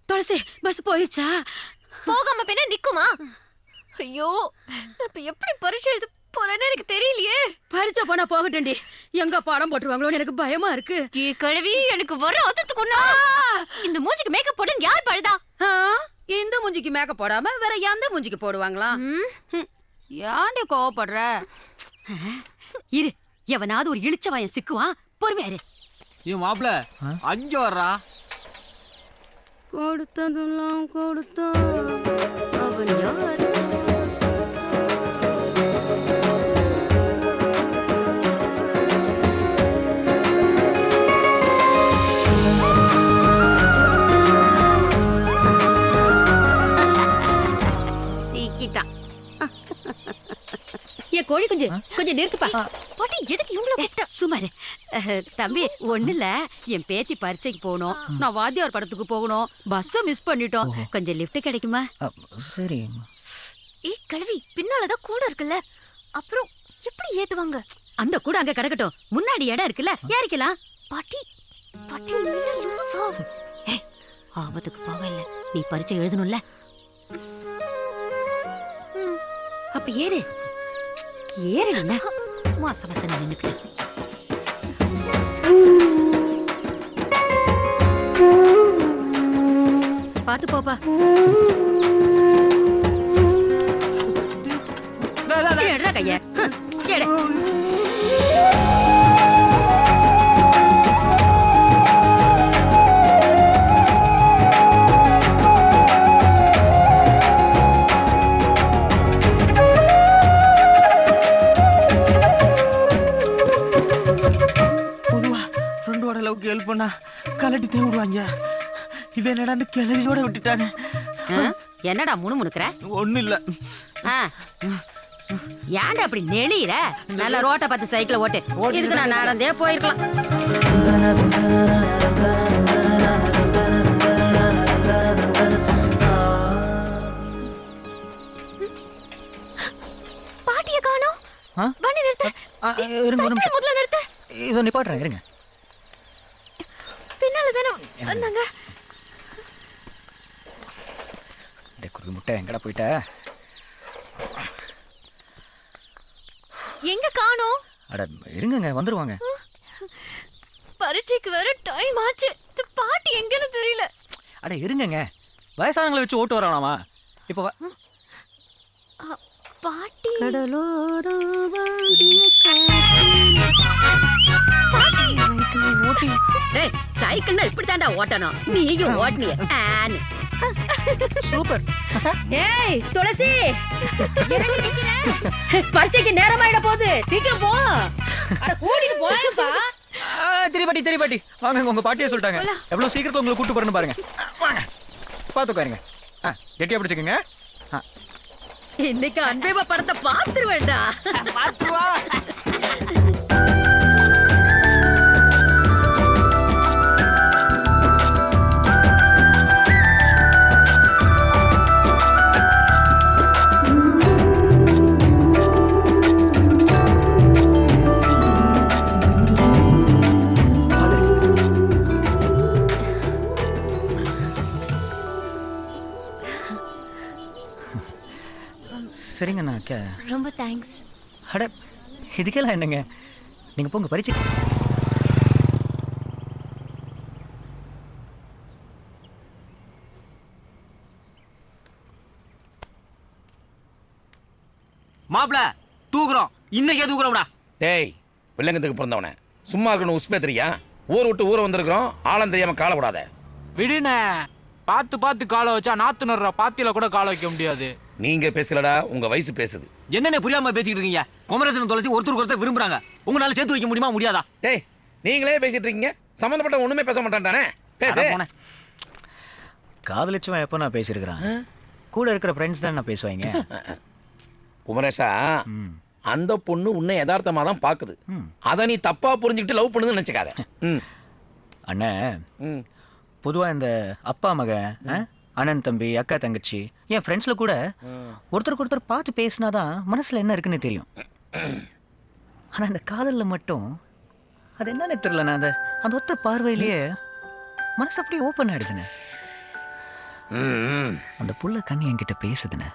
துளசி bus போயிடுச்சா? போகாம பின்ன நிக்குமா? ஐயோ இப்ப எப்படி பரீட்சை எழுத போறேன்னு எனக்கு தெரியலையே. பரீட்சை போனா போகட்டும்டி, எங்க பாடம் போட்டுருவாங்களோ எனக்கு பயமா இருக்கு. கழுவி எனக்கு வர ஆத்தத்துக்குன்னா இந்த மூஞ்சிக்கு மேக்கப் போடுன்னு யார் பழுதா? இந்த மூஞ்சிக்கு மேக்கப் போடாம வேற எந்த மூஞ்சிக்கு போடுவாங்களா? ஏன்டி கோவப்படுற? இரு, எவனாவது ஒரு இழிச்சவாயன் சிக்குவான், பொறுமையாரு. மாப்பிள அஞ்சு வர்றா. கொடுத்ததெல்லாம் கொடுத்தான் அவன் யார்? கோழி கொஞ்சம் நிறுத்துப்பா. பாட்டி எதுக்கு இவ்வளவு கிட்ட? சுமாரு தம்பி, ஒண்ணு இல்ல, என் பேத்தி பரீட்சைக்கு போகணும், நான் வாத்தியார் படத்துக்கு போகணும், பஸ்ஸ மிஸ் பண்ணிட்டோம், கொஞ்சம் லிஃப்ட் கிடைக்குமா? சரி. கழுவி பின்னாலதான் கூட இருக்குல்ல, அப்புறம் எப்படி ஏத்துவாங்க? அந்த கூட அங்க கிடக்கட்டும், முன்னாடி இடம் இருக்குல்ல, ஏறிக்கலாம். பாட்டி பாட்டி லூசா. ஆபத்துக்கு போகல, நீ பரீட்சை எழுதணும்ல, அப்ப ஏறு ஏறல மாச மாசம் நின்னுக்கிட்டு. பாத்து போப்பா. எடுறா கைய எடு. ஹெல்ப் பண்ணா கலட்டி தே விடுவாங்க. இவன் என்னடா அந்த கிளறியோட விட்டுட்டானே. என்னடா முணுமுணுக்குற? ஒண்ணும் இல்ல. ஏன்டா அப்படி நெளிற? நல்ல ரோட்டை பார்த்து சைக்கிள் ஓட்டு. இதுக்கு நான் நடந்தே போயிருக்கலாம். பாட்டிய காணோம். வண்டி நிறுத்து. இருங்க ஒரு நிமிஷம். முதல்ல நிறுத்து. இதோ நிப்பாட்றேன், இருங்க. பின்னால தான வந்தாங்க. குருவி முட்டை எங்கடா போயிட்ட? எங்க காணோம்? அட இருங்கங்க, வந்துருவாங்க. பரீட்சைக்கு வேற டைம் ஆச்சு. பாட்டி எங்கன்னு தெரியல. அட இருங்கங்க, வயசானவங்களை வச்சு ஓட்டு வரானாமா? இப்போ பாட்டி சைக்கிள்னா இப்படி தாண்டா ஓட்டணும். நீயும் ஓட்டுனிய சூப்பர். ஏய் துளசி, பரீட்சைக்கு நேரமாயிட போகுது, சீக்கிரம் போ. அட கூட்டிட்டு போயப்பா. சரி பாட்டி, சரி பாட்டி, வாங்க. உங்க பாட்டியே சொல்லிட்டாங்க எவ்வளவு சீக்கிரத்தை உங்களை கூட்டு போறேன்னு பாருங்க. வாங்க, பார்த்து உட்காருங்க. கெட்டியா பிடிச்சுக்கோங்க. இன்னைக்கு அன்பேவா படத்தை பார்த்துருவேண்டா. பார்த்துருவா. சரிங்க, நான் ரொம்ப தேங்க்ஸ். அட இதுக்கெல்லாம் என்னங்க, நீங்க போங்க பரீட்சை. மாப்பிள தூக்குறோம், இன்னைக்கே தூக்குறோம்டா. டேய் வில்லங்கத்துக்கு பிறந்தவனே, சும்மா இருக்கணும் உஸ்பேத்திரியா? ஊர் விட்டு ஊரை வந்திருக்கிறோம், ஆழம் தெரியாம காலை விடாத. விடுனே, பார்த்து பார்த்து காலை வச்சா நாத்து நடுற பாத்தியில கூட காலை வைக்க முடியாது. நீங்க பேசலடா, உங்க வயசு பேசுது. என்னென்ன புரியாம பேசிக்கிட்டு இருக்கீங்க? குமரேசன் துளசி ஒருத்தருக்கு ஒருத்தர் விரும்புறாங்க, உங்களால சேர்த்து வைக்க முடியுமா? முடியாதா? டேய் நீங்களே பேசிட்டு இருக்கீங்க, சம்பந்தப்பட்ட ஒண்ணுமே பேச மாட்டானே. பேச காதலிச்சவன் எப்போ நான் பேசியிருக்கிறேன்? கூட இருக்கிற ஃப்ரெண்ட்ஸ் தான் நான் பேசுவாங்க. குமரேஷா, அந்த பொண்ணு உன்னை யதார்த்தமா தான் பாக்குது. அத நீ தப்பா புரிஞ்சுக்கிட்டு லவ் பண்ணுன்னு நினைச்சுக்காத. அண்ணே, பொதுவா இந்த அப்பா மக, அண்ணன் தம்பி, அக்கா தங்கச்சி, என் ஃப்ரெண்ட்ஸ்ல கூட ஒருத்தருக்கு ஒருத்தர் பார்த்து பேசினாதான் மனசுல என்ன இருக்குன்னு தெரியும். ஆனா இந்த காதல்ல மட்டும் அது என்னன்னு தெரியல. நான் அந்த அந்த ஒத்த பார்வையிலேயே மனசு அப்படியே ஓப்பன் ஆயிடுதுண்ணே. அந்த புள்ள கண்ணி என்கிட்ட பேசுதுண்ணே.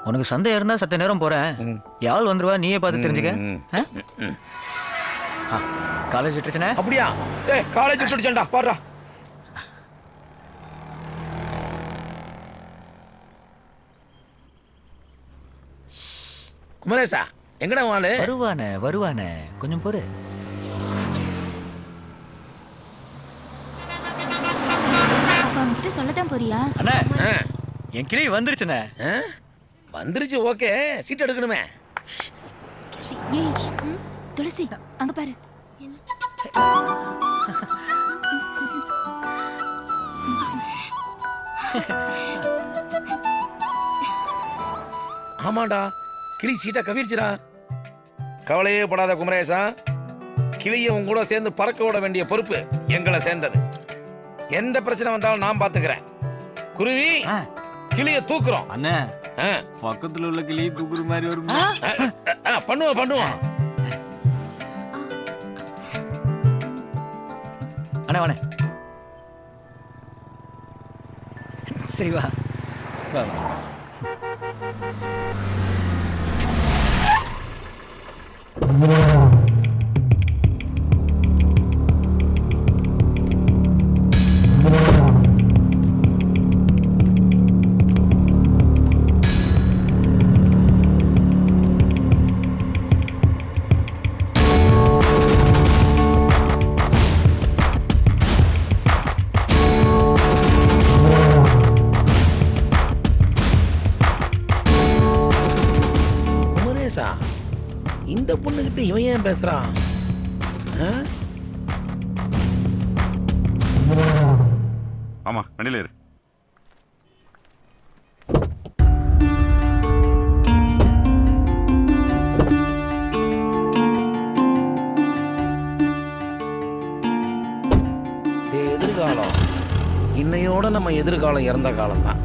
உனக்கு சந்தேகம் இருந்தா சத்த நேரம் போறேன், யாழ் வந்துருவா, நீயே பார்த்து தெரிஞ்சுக்க. காலேஜ் விட்டுருச்சுண்ணே. அப்படியா? காலேஜ் விட்டுடுச்சேன்டா, பாடுறா. குமரேசா, எங்கடா வாளு? வருவானே வருவானே, கொஞ்சம் பொறு. அப்பா அவன்கிட்ட சொல்லதான் போறியா? அண்ணே, என் கிளி வந்துருச்சுண்ணே. வந்துருச்சு, ஓகே. சீட் எடுக்கணுமே. ஏய், துளசி அங்க பாரு. ஆமாண்டா, கிளி சீட்டை கவிர்ச்சிடா. கவலையே படாத குமரேசா, கிளியை உங்க கூட சேர்ந்து பறக்க விட வேண்டிய பொறுப்பு எங்களை சேர்ந்தது. எந்த பிரச்சனை வந்தாலும் நான் பாத்துக்கிறேன். குருவி, கிளிய தூக்குறோம். அண்ணே, பக்கத்துல உள்ள கிளி தூக்குற மாதிரி ஒரு பண்ணுவோம் பண்ணுவோம். அண்ணே வாண்ணே. சரி வா வா வா. குமரேசா, இந்த பொண்ணுகிட்ட இவன் ஏன் பேசுறான்? ஆமா, வண்டியில இரு. எதிர்காலம் இன்னையோட நம்ம எதிர்காலம் இறந்த காலம் தான்.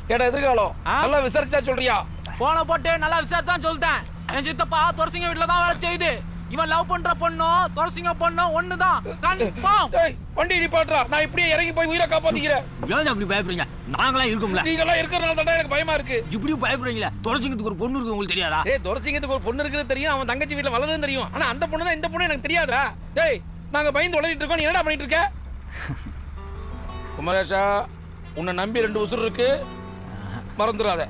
கேட்ட எதிர்காலம் நல்லா விசாரிச்சா சொல்றியா? போன போட்டு நல்லா விசாரித்தான் சொல்லிட்டேன். என் சித்தப்பா துரசிங்க வீட்டுல தான் வேலை செய்யுது. இவன் லவ் பண்ற பொண்ணும் துரசிங்க பொண்ணும் ஒண்ணுதான். கன்ஃபார்ம். வண்டி நிப்பாட்றா, நான் இப்படியே இறங்கி போய் உயிரை காப்பாத்திக்கிறேன். ஏன் அப்படி பயப்படுறீங்க? நாங்களா இருக்கோம்ல. நீங்களாம் இருக்கிறனால தான் எனக்கு பயமா இருக்கு. இப்படி பயப்படுறீங்களா? துரசிங்கத்துக்கு ஒரு பொண்ணு இருக்கு, உங்களுக்கு தெரியாதா? டேய், துரசிங்கத்துக்கு ஒரு பொண்ணு இருக்குன்னு தெரியும், அவன் தங்கச்சி வீட்டுல வளருன்னு தெரியும். ஆனா அந்த பொண்ணு தான் இந்த பொண்ணு எனக்கு தெரியாதா? டேய், நாங்க பயந்து உளறிட்டு இருக்கோம், நீ என்னடா பண்ணிட்டு இருக்க? குமரேஷா, உன்னை நம்பி 2 உசுர் இருக்கு, மறந்துடாத.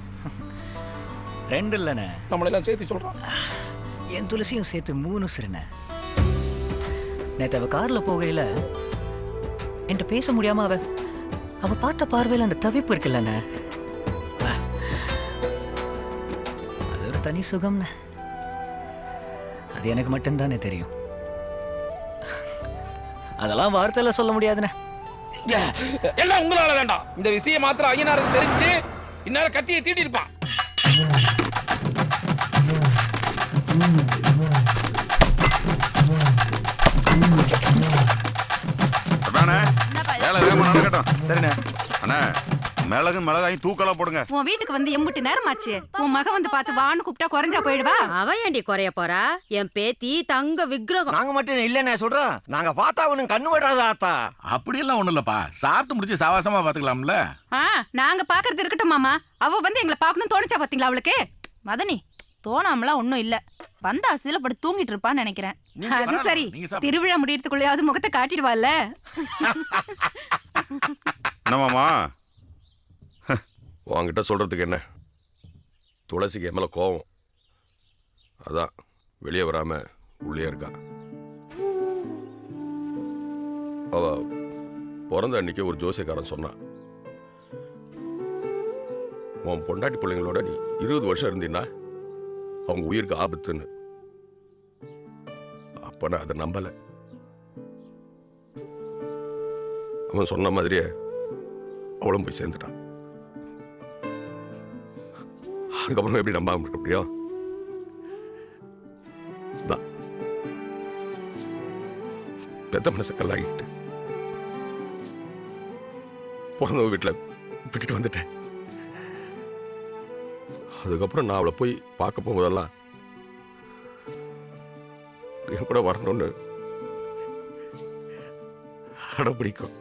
2 இல்லைண்ணே, நம்மளெல்லாம் சேர்த்து சொல்றான். என் துளசியும் சேர்த்து 3 சிறுண்ணே. நேற்று அவ கார்ல போகையில என்கிட்ட பேச முடியாம அவ பார்த்த பார்வையில அந்த தவிப்பு இருக்குல்லண்ணே, அது ஒரு தனி சுகம்ண்ணே. அது எனக்கு மட்டும்தானே தெரியும். அதெல்லாம் வார்த்தையில சொல்ல முடியாதுண்ணே. எல்லாம் உங்களால வேண்டாம். இந்த விஷயம் மாத்திரம் ஐயனாருக்கு தெரிஞ்சு இந்நேரம் கத்தியை தீட்டி இருப்பான். வேலை வேகமா நடக்கட்டும். சரிண்ணே. அண்ணா, மிளகாயும் தூக்கலா போடுங்க. உன் வீட்டுக்கு வந்து எம்புட்டு நேரமாச்சு. உன் மக வந்து பார்த்து வான்னு கூப்பிட்டா குறைஞ்சா போயிடுவா. அவ ஏண்டி குறைய போறா? என் பேத்தி தங்க விக்கிரகம். நாங்க மட்டும் இல்லன்னு சொல்றோம். நாங்க பார்த்தா அவனுக்கு கண்ணு விடாத ஆத்தா. அப்படியெல்லாம் ஒண்ணும் இல்லப்பா, சாப்பிட்டு முடிச்சு சாவாசமா பாத்துக்கலாம்ல. நாங்க பாக்குறது இருக்கட்டும் மாமா. அவ வந்து எங்களை பாக்கணும் தோணுச்சா பாத்தீங்களா அவளுக்கு? மதனி தோணாமலாம் ஒண்ணும் இல்ல. வந்த அசில படுத்து தூங்கிட்டு இருப்பான்னு நினைக்கிறேன். அது சரி, திருவிழா முடியறதுக்குள்ளயாவது முகத்தை காட்டிடுவாள்ல. என்னமாமா உங்ககிட்ட சொல்றதுக்கு என்ன? துளசிக்கு என் மேல கோவம். அதான் வெளியே வராம உள்ளே இருக்கா. அவ பிறந்த அன்னைக்கு ஒரு ஜோசியக்காரன் சொன்னான், உன் பொண்டாட்டி பிள்ளைங்களோட நீ 20 வருஷம் இருந்தீன்னா அவங்க உயிருக்கு ஆபத்துன்னு. அப்ப நான் அதை நம்பல. அவன் சொன்ன மாதிரியே அவளும் போய் சேர்ந்துட்டான். அதுக்கப்புறம் எப்படி நம்பாம இருக்க முடியும்? பெத்த மனசை கல்லாகிட்டு பிறந்தவங்க வீட்டில் விட்டுட்டு வந்துட்டேன். அதுக்கப்புறம் நான் அவளை போய் பார்க்க போகும்போதெல்லாம் என் கூட வரணும்னு அடம்பிடிக்கும்.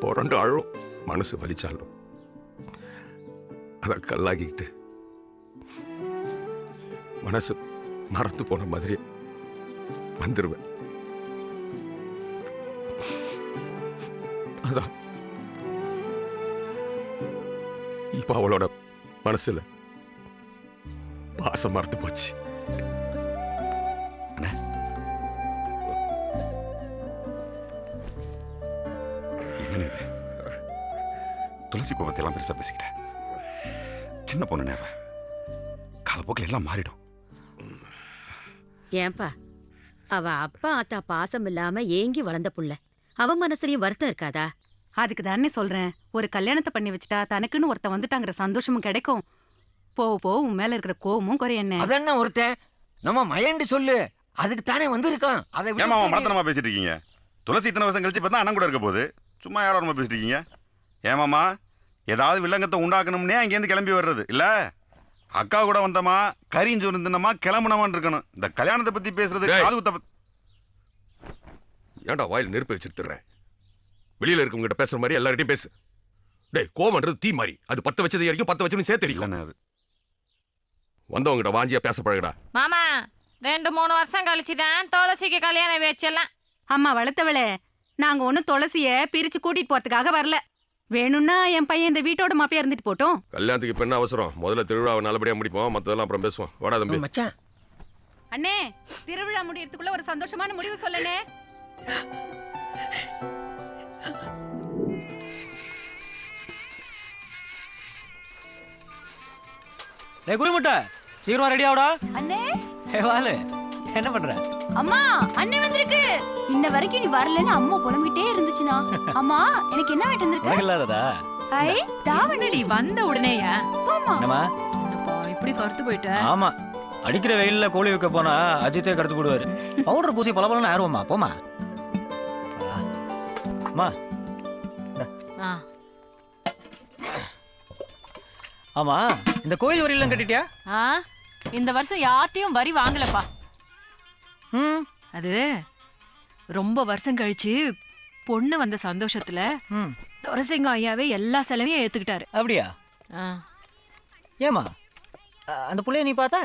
புரண்டு அழும், மனசு வலிச்சாலும் அதை கல்லாகிக்கிட்டு மனசு மறந்து போன மாதிரி வந்துருவேன். அதான் இப்ப அவளோட மனசுல பாசம் மறந்து போச்சு. துளசி கோபத்தை எல்லாம் பெருசா பேசிக்கிட்டேன். சின்ன பொண்ணு நேவ காலப்போக்கில் எல்லாம் மாறிடும். ஏன்பா, அவ அப்பா ஆத்தா பாசம் இல்லாம ஏங்கி வளர்ந்த புள்ள. அவ மனசுலயும் வருத்தம் இருக்காதா? அதுக்கு தானே சொல்றேன், ஒரு கல்யாணத்தை பண்ணி வச்சுட்டா தனக்குன்னு ஒருத்த வந்துட்டாங்கிற சந்தோஷமும் கிடைக்கும். போ உன் மேல இருக்கிற கோவமும் குறையண்ணே. அதென்ன ஒருத்தன் நம்ம மயண்டு சொல்லு, அதுக்கு தானே வந்திருக்கான். அதை ஏமா மடத்தனமா பேசிட்டு இருக்கீங்க? துளசி இத்தனை வருஷம் கழிச்சு பார்த்தா அண்ணன் கூட இருக்க போகுது. சும்மா யாரும் பேசிட்டு இருக்கீங்க. ஏமாமா ஏதாவது வில்லங்கத்தை உண்டாக்கணும்னே அங்கேருந்து கிளம்பி வர்றது இல்ல. அக்கா கூட வந்தமா கறிஞ்சு இருந்தனமா கிளம்புனமான்னு இருக்கணும். இந்த கல்யாணத்தை பத்தி பேசுறது காது குத்த. ஏன்டா வாயில் நெருப்பு வச்சிருத்துறேன்? வெளியில இருக்கவங்கிட்ட பேசுற மாதிரி எல்லார்கிட்டையும் பேசு. டேய், கோவம்ன்றது தீ மாதிரி. அது 10 வச்சது வரைக்கும் 10 வச்சுன்னு சேர்த்து தெரியும். அது வந்தவங்கிட்ட வாஞ்சியா பேச பழகுடா. மாமா 2-3 வருஷம் கழிச்சுதான் துளசிக்கு கல்யாணம் வச்செல்லாம். அம்மா வளர்த்தவளே, நாங்க ஒண்ணும் துளசிய பிரிச்சு கூட்டிட்டு போறதுக்காக வரல. வேணும்னா என் பையன் இந்த வீட்டோட மாப்பியா இருந்துட்டு போட்டோம். கல்யாணத்துக்கு இப்ப என்ன அவசரம்? முதல்ல திருவிழாவை நல்லபடியா முடிப்போம், மத்ததெல்லாம் அப்புறம் பேசுவோம். வாடா தம்பி. மச்சான், அண்ணே, திருவிழா முடியறதுக்குள்ள ஒரு சந்தோஷமான முடிவு சொல்லனே. டேய் குருமுட்டை, சீக்கிரம் ரெடி ஆவுடா. அண்ணே, வாலு, என்ன பண்ற? அம்மா அண்ணே வந்திருக்கு. இன்ன வரைக்கும் நீ வரலன்னு அம்மா புலம்பிட்டே இருந்துச்சுனா. அம்மா எனக்கு என்ன வேட்டு வந்திருக்கு? உனக்கு இல்லாததா? ஐ தாவணி வந்த உடனேயா? ஆமா. என்னம்மா இப்படி கருத்து போயிட்ட? ஆமா, அடிக்கிற வெயில்ல கோழி வைக்க போனா அஜித்தே கருத்து போடுவாரு. பவுடர் பூசி பலபலன்னு ஆயிருவோம்மா. போமா அம்மா. ஆமா, இந்த கோயில் வரியெல்லாம் கட்டிட்டியா? இந்த வருஷம் யார்ட்டையும் வரி வாங்கலப்பா. அது ரொம்ப வருஷம் கழிச்சு பொண்ணு வந்த சந்தோஷத்துல துரசிங்க ஐயாவே எல்லா செலவையும் ஏத்துக்கிட்டாரு. அப்படியா? ஏமா அந்த புள்ளைய நீ பார்த்த?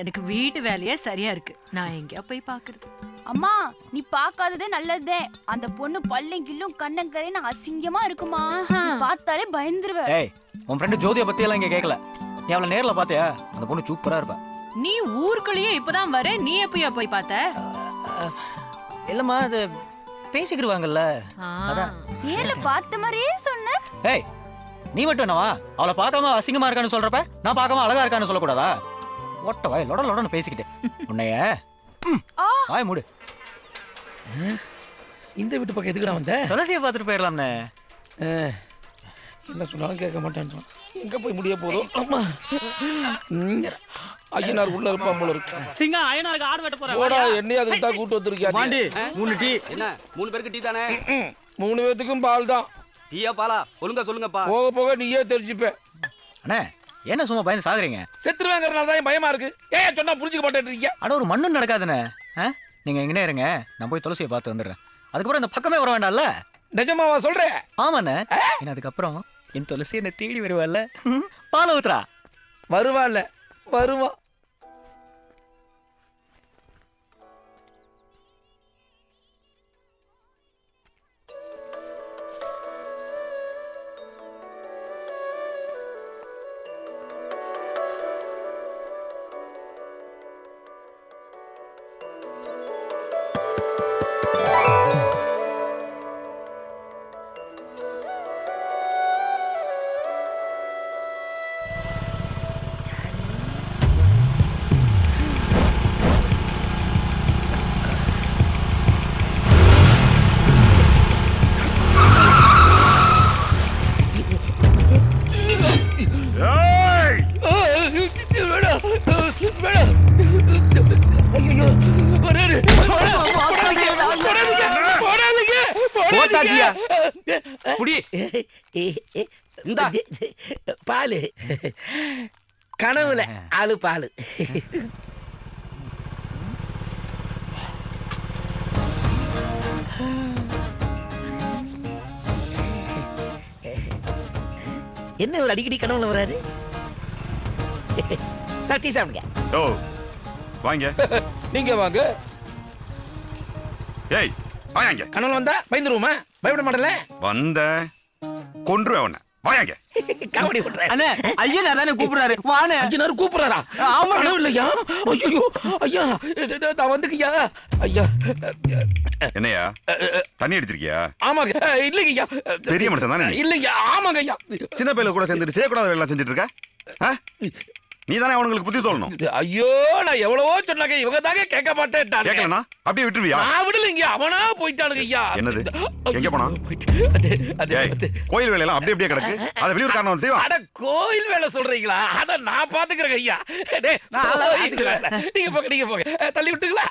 எனக்கு வீட்டு வேலையே சரியா இருக்கு, நான் எங்கேயா போய் பாக்குறது? அம்மா நீ பாக்காததே நல்லதே. அந்த பொண்ணு பல்லும் கில்லும் கண்ணங்கரைன்னு அசிங்கமா இருக்குமா. பார்த்தாலே பயந்துருவ. ஏய், உன் ஃப்ரெண்டு ஜோதியை பத்தி எல்லாம் இங்க கேட்கல. நீ அவளை நேர்ல பாத்தியா? அந்த பொண்ணு சூப்பரா இருப்பா. நீ ஊருக்குள்ளேயே இப்பதான் வர, நீ எப்பயா போய் பார்த்த? இல்லம்மா, அது பேசிக்கிடுவாங்கல்ல, அதான். நேர்ல பார்த்த மாதிரியே சொன்ன. ஏய், நீ மட்டும் என்னவா அவளை பார்க்காம அசிங்கமா இருக்கான்னு சொல்றப்ப நான் பார்க்காம அழகா இருக்கான்னு சொல்லக்கூடாதா? ஒட்ட வாய் லொட லொடன்னு பேசிக்கிட்டு உன்னைய வாய் மூடு. இந்த வீட்டு பக்கம் எதுக்குடா வந்த? துளசியை பார்த்துட்டு போயிடலாம்னே. என்ன சொன்னாலும் கேட்க மாட்டேன். எங்க போய் முடிய போதும்? அம்மா, ஐயனார் உள்ள இருப்பான் போல இருக்கு. சிங்கா ஐயனாருக்கு ஆடு வெட்ட போறேன். போடா, என்னைய அதுக்கு தான் கூட்டு வந்திருக்கியா? வாண்டி 3 டீ. என்ன 3 பேருக்கு டீ தானே? 3 பேத்துக்கும் பால் தான். டீயா பாலா ஒழுங்கா சொல்லுங்கப்பா. போக போக நீயே தெரிஞ்சுப்ப. அண்ணே என்ன சும்மா பயந்து சாகுறீங்க? செத்துருவாங்கறனால தான் பயமா இருக்கு. ஏன் சொன்னா புரிஞ்சுக்க மாட்டேன்றீங்க? அட ஒரு மண்ணும் நடக்காதுண்ணே. நீங்க எங்கனே இருங்க, நான் போய் துளசியை பார்த்து வந்துடுறேன். அதுக்கப்புறம் இந்த பக்கமே வர வேண்டாம்ல. நிஜமாவா சொல்ற? ஆமாண்ணே. ஏன்னா அதுக்கப்புறம் என் துளசி என்ன தேடி வருவாள்ல, பால் ஊத்துறா. வருவான்ல, வருவா. பாலு கனவுல ஆளு பாலு. என்ன ஒரு அடிக்கடி கனவுல வராரு? டீ சாப்பிடுங்க. ஓ வாங்க. நீங்க வாங்க. ஏய் வாங்க. கனவுல வந்தா பயந்துருவோமா? பயப்பட மாட்டல. வந்த கொன்றுவேன் உன்னை. வாங்க. காமெடி பண்ற. அண்ணே ஐயனார் தானே கூப்பிடுறாரு. வாணே. ஐயனார் கூப்பிடுறாரா? ஆமா. கனவு இல்லையா? ஐயோ ஐயா நான் வந்துக்கியா. ஐயா என்னையா தண்ணி அடிச்சிருக்கியா? ஆமாங்க. இல்லைங்க ஐயா. பெரிய மனுஷன் தானே? இல்லைங்க. ஆமாங்க ஐயா. சின்ன பையில கூட சேர்ந்துட்டு செய்யக்கூடாத வேலை செஞ்சுட்டு இருக்க. நீ தானே அவங்களுக்கு புத்தி சொல்லணும். ஐயோ நான் எவ்வளவோ சொன்னாங்க, இவங்க தாங்க கேட்க மாட்டேன். கேட்கலனா அப்படியே விட்டுருவியா? நான் விடலைங்க, அவனா போயிட்டானுங்க ஐயா. என்னது எங்க போனா? கோயில் வேலையெல்லாம் அப்படியே அப்படியே கிடக்கு. அதை வெளியூர் காரணம் வந்து செய்வா. அட கோயில் வேலை சொல்றீங்களா? அத நான் பாத்துக்கிறேன் ஐயா. நீங்க போங்க, நீங்க போங்க. தள்ளி விட்டுங்களா?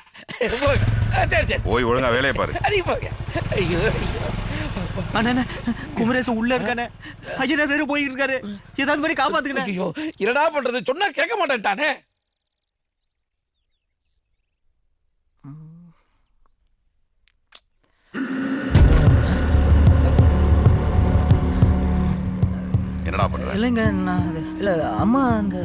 போங்க. சரி சரி போய் ஒழுங்கா வேலையை பாரு. நீங்க போங்க. ஐயோ ஐயோ. அண்ணா குமரேசன் உள்ள இருக்கானே. ஐயனார் வேற போயிட்டு இருக்காரு. ஏதாவது மாதிரி காப்பாத்துக்கணும். ஐயோ என்னடா பண்றது? சொன்னா கேட்க மாட்டேன்ட்டானே. என்னடா பண்ற? இல்லைங்க நான் இல்ல அம்மா அந்த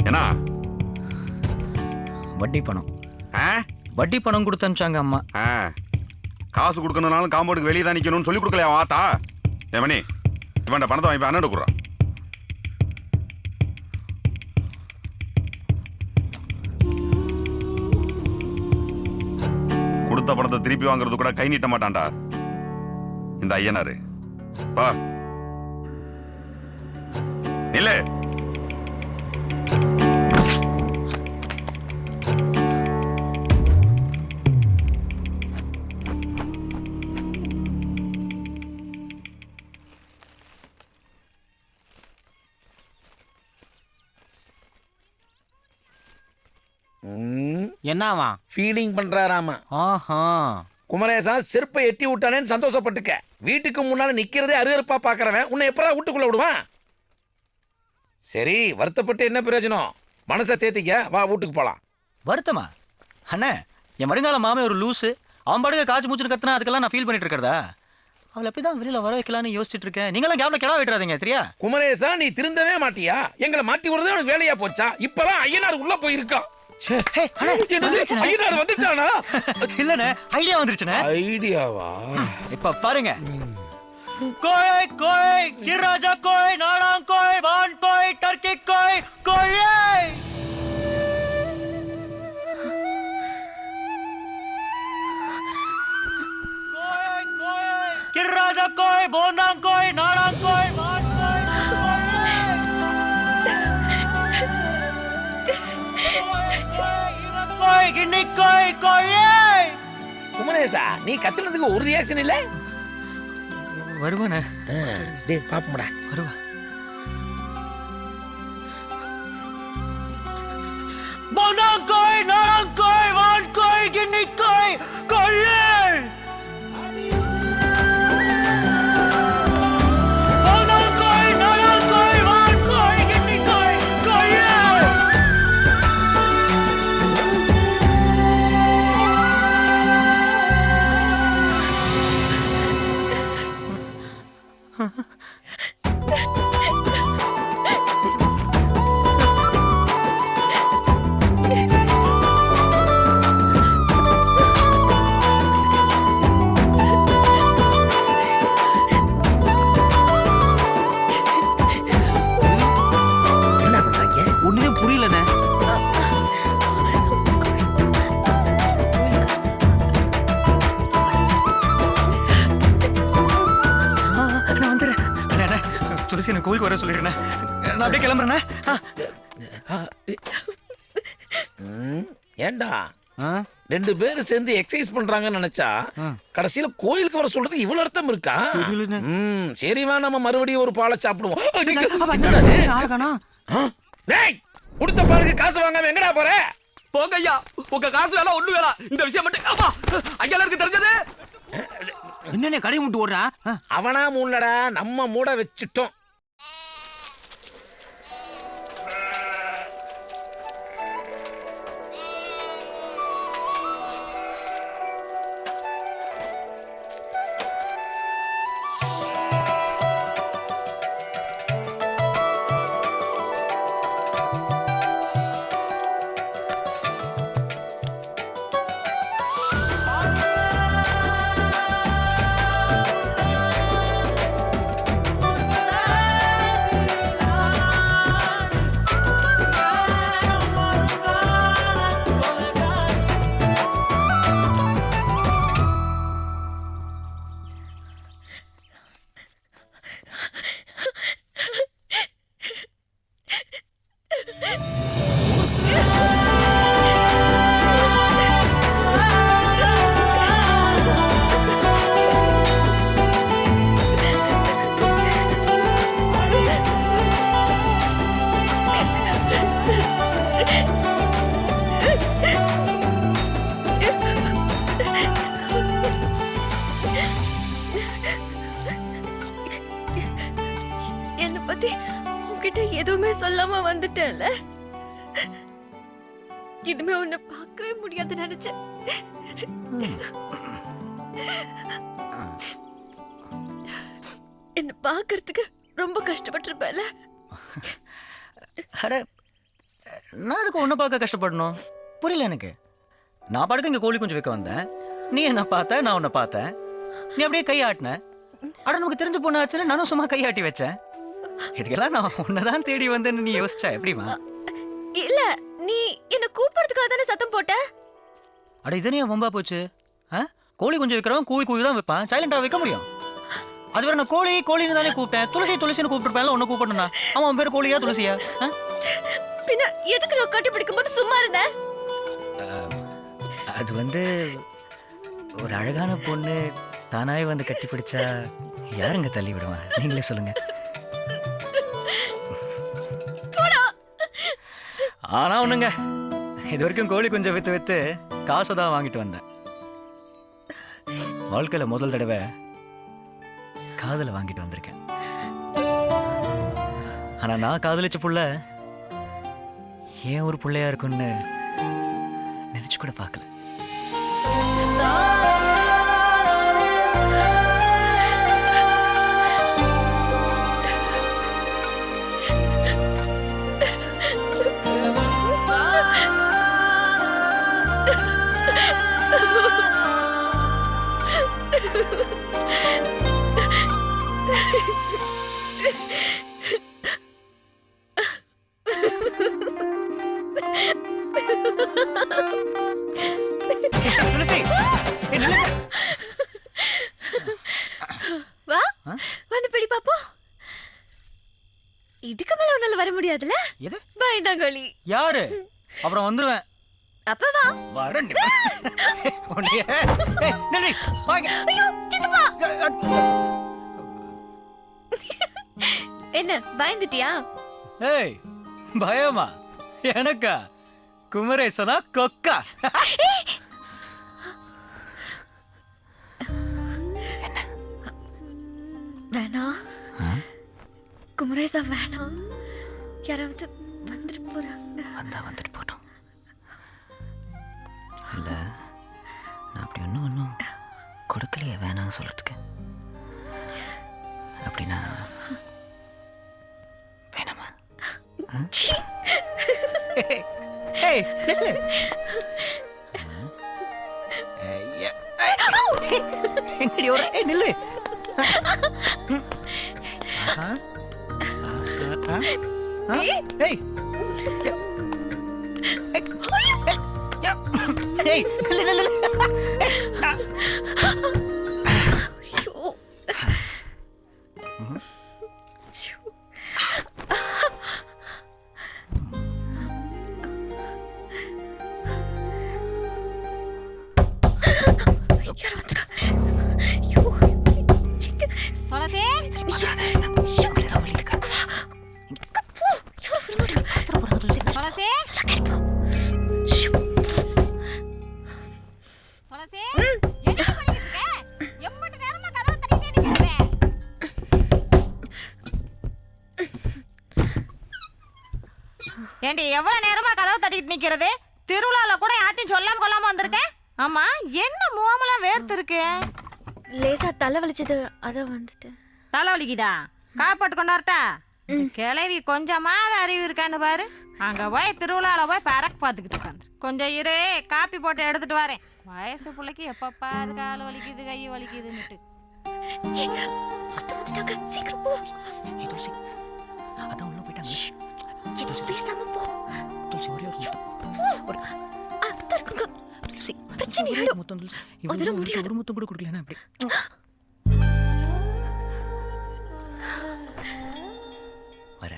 என்ன வட்டி பணம் வட்டி பணம் கொடுத்து அனுப்பிச்சாங்க அம்மா. காசு கொடுக்கணும்னாலும் காம்பவுண்டுக்கு வெளியே தான் நிக்கணும்னு சொல்லி கொடுக்கலையா வாத்தா? ஏமணி இவன் பணத்தை வாங்கி அண்ணன் கொடுறா. கொடுத்த பணத்தை திருப்பி வாங்குறது கூட கை நீட்ட மாட்டான்டா இந்த ஐயனாரு. பா இல்ல என்னவா ஃபீலிங் பண்றாராமா. ஆஹா குமரேசா செருப்பை எட்டி விட்டானேன்னு சந்தோஷப்பட்டுக்க. வீட்டுக்கு முன்னால நிக்கிறதே அருகருப்பா பாக்குறவன் உன்னை எப்படா வீட்டுக்குள்ள விடுவான்? சரி வருத்தப்பட்டு என்ன பிரயோஜனம்? மனசை தேத்திக்க, வா வீட்டுக்கு போலாம். வருத்தமா? அண்ணே என் வருங்கால மாமே ஒரு லூசு. அவன் பாடுங்க காய்ச்சி மூச்சுன்னு கத்துனா அதுக்கெல்லாம் நான் ஃபீல் பண்ணிட்டு இருக்கிறதா? அவளை எப்படிதான் வெளியில வர வைக்கலான்னு யோசிச்சுட்டு இருக்கேன். நீங்களும் கேப்ல கிடா விட்டுறாதீங்க சரியா? குமரேசா நீ திருந்தவே மாட்டியா? எங்களை மாட்டி விடுறதே உனக்கு வேலையா போச்சா? இப்பதான் ஐயனார் உள்ள போயிருக்கான். ஐயனார் வந்துட்டானா? இல்லண்ணே ஐடியா வந்துருச்சுண்ணே. ஐடியாவா? இப்ப பாருங்க. கோழை கோழை கிராஜா கோழை நாடாங் கோழை வான் கோழை டர்க்கி கோழை கோழை கிராஜா கோழை போந்தாங் கோழை நாடாங் கோழை வான் கோழை கிண்ணி கோழை கோழை. குமரேசா நீ கத்துனதுக்கு ஒரு ரியாக்ஷன் இல்ல? வருவானே டேய் பாப்போம்டா. வருவா. கோயிலுக்கு வர சொல்லிடுறேன். நான் அப்படியே கிளம்புறேண்ணே. ஏண்டா 2 பேரும் சேர்ந்து எக்ஸசைஸ் பண்றாங்கன்னு நினைச்சா கடைசியில கோயிலுக்கு வர சொல்றது இவ்வளவு அர்த்தம் இருக்கா? சரிவா, நம்ம மறுபடியும் ஒரு பாலை சாப்பிடுவோம். கொடுத்த பாலுக்கு காசு வாங்காம எங்கடா போற? போங்க ஐயா, உங்க காசு வேலை ஒண்ணு வேலை, இந்த விஷயம் மட்டும் அப்பா ஐயா இருக்கு தெரிஞ்சது. என்னண்ணே கடை விட்டு ஓடுறான்? அவனா மூடலடா, நம்ம மூட வச்சுட்டோம். உன்கிட்ட எதுவுமே சொல்லாம வந்துட்டேன்ல. இனிமே உன்னை பார்க்கவே முடியாது நினைச்சேன். என்ன பார்க்கறதுக்கு ரொம்ப கஷ்டப்பட்டிருப்பேல. அட, நான் அதுக்கு உன்னை பார்க்க கஷ்டப்படணும்? புரியல எனக்கு. நான் பாட்டுக்கு இங்க கோழி குஞ்சு வைக்க வந்தேன். நீ என்ன பார்த்த, நான் உன்னை பார்த்தேன். நீ அப்படியே கை ஆட்டின. அட, நமக்கு தெரிஞ்ச பொண்ணு ஆச்சுன்னு நானும் சும்மா கையாட்டி வச்சேன். இதுக்கெல்லாம் நான் உன்னதான் தேடி வந்தேன்னு நீ யோசிச்சா எப்படிமா? இல்ல, நீ என்ன கூப்பிடுறதுக்காக தானே சத்தம் போட்ட. அட, இதனே வம்பா போச்சு. கோழி குஞ்சு வைக்கிறவன் கூவி கூவி தான் வைப்பான், சைலண்டா வைக்க முடியும். அது வேற, நான் கோழி கோழின்னு தானே கூப்பிட்டேன். துளசி துளசின்னு கூப்பிட்டுருப்பேன். ஒன்னு கூப்பிடணும்னா அவன் பேர் கோழியா துளசியா? பின்ன எதுக்கு நான் கட்டி பிடிக்கும் போது சும்மா இருந்தேன்? அது வந்து ஒரு அழகான பொண்ணு தானாவே வந்து கட்டி பிடிச்சா யாருங்க தள்ளி விடுவான்? நீங்களே சொல்லுங்க. ஆனா ஒண்ணுங்க, இது வரைக்கும் கோழி குஞ்சை வித்து வித்து காசை தான் வாங்கிட்டு வந்தேன். வாழ்க்கையில முதல் தடவை காதலை வாங்கிட்டு வந்திருக்கேன். ஆனா நான் காதலிச்ச புள்ள ஏன் ஒரு புள்ளையா இருக்குன்னு நினைச்சு கூட பார்க்கல. வா, வந்து பிடி பாப்போம். இதுக்கு மேல உன்னால வர முடியாதுல? எது? பயந்தாங்கோலி. யாரு? அப்புறம் வந்துருவேன். அப்ப வா. வரேன். ஐயோ, சித்தப்பா. என்ன பயந்துட்டியா? ஏய், பயமா? எனக்கா? குமரேசனா கொக்கா? வேணாம் குமரேசா, வேணாம். யாராவது வந்துட்டு போறாங்க. வந்துட்டு போட்டோம். இல்ல, நான் அப்படி ஒன்றும் கொடுக்கலையே வேணாம் சொல்றதுக்கு. அப்படின்னா வேணாமா? எங்கடி ஒரு நில்லு. துளசி துளசி என்ன பண்ணிட்டு இருக்க? எம்பட்டு நேரமா கதவை தட்டிட்டே நிக்கிற? ஏண்டி எவ்வளவு நேரமா கதவை தட்டிட்டு நிக்கிறது? திருவிழால கூட யார்ட்டையும் சொல்லாம கொள்ளாம வந்திருக்கேன். ஆமா என்ன முகமெல்லாம் வேர்த்து இருக்கு? லேசா தலை வலிச்சது அத வந்துட்டு. தலை வலிக்குதா? காப்பாட்டு கொண்டார்ட்டா? கிளவி கொஞ்சமாவது அறிவு இருக்கான்னு பாரு. அங்க போய் திருவிழால போய் பறக்க பாத்துக்கிட்டு இருக்காங்க. கொஞ்சம் இரு, காப்பி போட்டு எடுத்துட்டு வரேன். வயசு பிள்ளைக்கு எப்ப பாரு கால் வலிக்குது கை வலிக்குதுன்னுட்டு. சீக்கிரம் போ. அதான் உள்ள போயிட்டாங்க. எதுவும் பேசாம போ. துளசி ஒரே ஒரு முத்தம். அதான் இருக்குங்க. துளசி பிரச்சனை ஒரே இல்ல. ஒரு முத்தம் துளசி. அதெல்லாம் முடியாது. ஒரு முத்தம் கூட கொடுக்கலனா அப்படி. வர.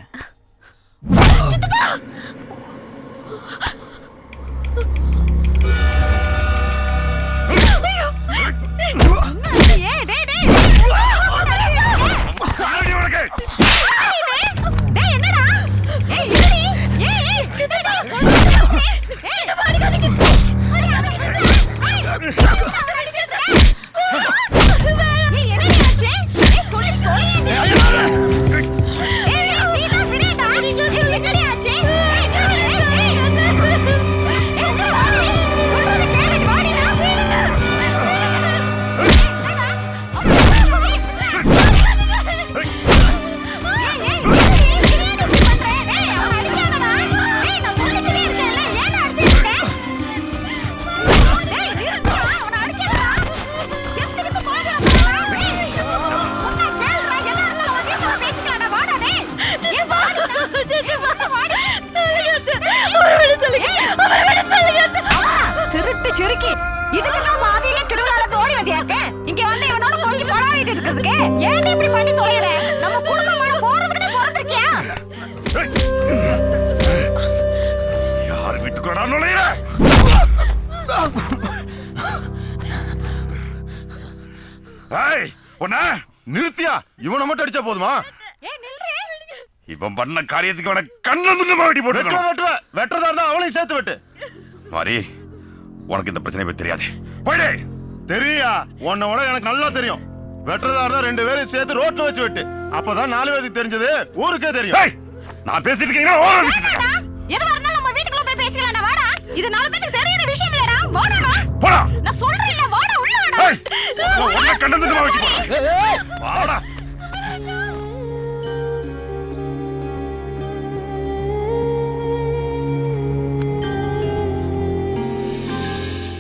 ஏய் டேய் டேய். டேய் என்னடா? ஏய் இருடி. ஏய் ஏய் டேய் ஏய் பாடிகாதீங்க. ஏய் என்னடி ஆச்சு? ஏய் சொல்லி தொலையேண்டி. ஏய் நீ தான் விடுடா. ஏய் என்னடி ஆச்சு? ஏய் சொல்றது கேளுடி வாடிடா. திருட்டு சுருக்கி இதுக்கெல்லாம் மாதிரியே திருவிழால ஓடி வந்தியாக்க இங்க வந்து இவனோட கொஞ்சம் பழாவிட்டு இருக்கிறதுக்கு ஏன் இப்படி பண்ணி தொலைற? நம்ம குடும்பமான போறதுக்கு பிறந்திருக்கியா? யார் வீட்டுக்கு நுழையிற? ஏய் பொண்ணா நிறுத்தியா? இவனை மட்டும் அடிச்சா போதுமா? ஏய் நில்றே. இவன் பண்ண காரியத்துக்கு அவனை கண்ண துண்டமா வெட்டி போட்டு வெட்டுறதா இருந்தா அவளையும் சேர்த்து வெட்டு. மாறி உனக்கு இந்த பிரச்சனை பத்தி தெரியாது. போயிடு. தெரியா? உன்னை விட எனக்கு நல்லா தெரியும். வெட்டுறதா இருந்தா 2 பேரையும் சேர்த்து ரோட்ல வச்சு வெட்டு. அப்பதான் 4 பேருக்கு தெரிஞ்சது ஊருக்கே தெரியும். ஏய் நான் பேசிட்டு இருக்கீங்களா? எது வரணும் நம்ம வீட்டுக்குள்ள போய் பேசிக்கலாம்டா வாடா. இது 4 பேருக்கு தெரியாத விஷயம் இல்லடா. வாடா. போடா. நான் சொல்றேன் இல்ல வாடா உள்ள வாடா. ஏய் உன்னை கண்ண துண்டமா வெட்டி போடு. வாடா.